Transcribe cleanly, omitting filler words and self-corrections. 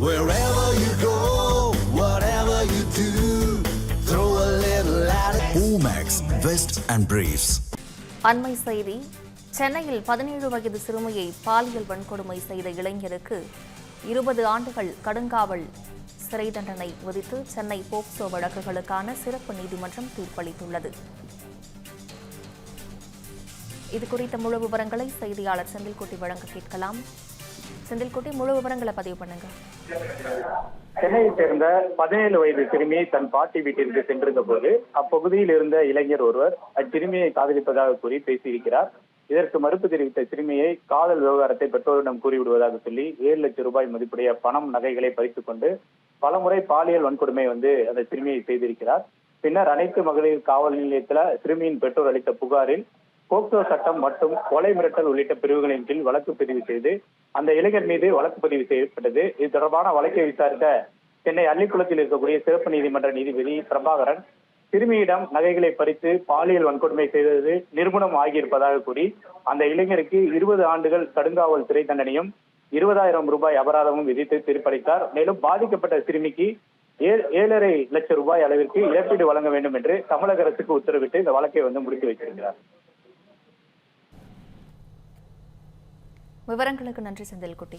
Wherever you go, whatever you do, throw a little at it. Omax, Vest and Briefs. அண்மை செய்தி. சென்னையில் 17 வயது சிறுமியை பாலியல் வன்கொடுமை செய்த இளைஞருக்கு 20 ஆண்டுகள் கடுங்காவல் சிறை தண்டனை விதித்து சென்னை போக்சோ வழக்குகளுக்கான சிறப்பு நீதிமன்றம் தீர்ப்பளித்துள்ளது. இதுகுறித்த முழு விவரங்களை செய்தியாளர் செந்தில்குட்டி வழங்க கேட்கலாம். செந்தில்குட்டி, முழு விவரங்களை பதிவு பண்ணுங்க. சென்னையை சேர்ந்த 17 வயது சிறுமி தன் பாட்டி வீட்டிற்கு சென்றிருந்த போது அப்பகுதியில் இருந்த இளைஞர் ஒருவர் அச்சிறுமியை காதலிப்பதாக கூறி பேசியிருக்கிறார். இதற்கு மறுப்பு தெரிவித்த சிறுமியை காதல் விவகாரத்தை பெற்றோரிடம் கூறிவிடுவதாக சொல்லி 7 லட்சம் ரூபாய் மதிப்புடைய பணம் நகைகளை பறித்துக் கொண்டு பலமுறை பாலியல் வன்கொடுமை அந்த சிறுமியை செய்திருக்கிறார். பின்னர் அனைத்து மகளிர் காவல் நிலையத்தில் சிறுமியின் பெற்றோர் அளித்த புகாரில் போக்சோ சட்டம் மற்றும் கொலை மிரட்டல் உள்ளிட்ட பிரிவுகளின் கீழ் வழக்கு பதிவு செய்து அந்த இளைஞர் மீது வழக்கு பதிவு செய்யப்பட்டது. இது தொடர்பான வழக்கை விசாரித்த சென்னை அள்ளிக்குளத்தில் இருக்கக்கூடிய சிறப்பு நீதிமன்ற நீதிபதி பிரபாகரன் சிறுமியிடம் நகைகளை பறித்து பாலியல் வன்கொடுமை செய்தது நிரூபணம் ஆகியிருப்பதாக கூறி அந்த இளைஞருக்கு 20 ஆண்டுகள் கடுங்காவல் சிறை தண்டனையும் 20,000 ரூபாய் அபராதமும் விதித்து தீர்ப்பளித்தார். மேலும் பாதிக்கப்பட்ட சிறுமிக்கு 7,5 லட்சம் ரூபாய் அளவிற்கு இழப்பீடு வழங்க வேண்டும் என்று தமிழக அரசுக்கு உத்தரவிட்டு இந்த வழக்கை முடித்து வைத்திருக்கிறார். விவரங்களுக்கு நன்றி செந்தில்குட்டி.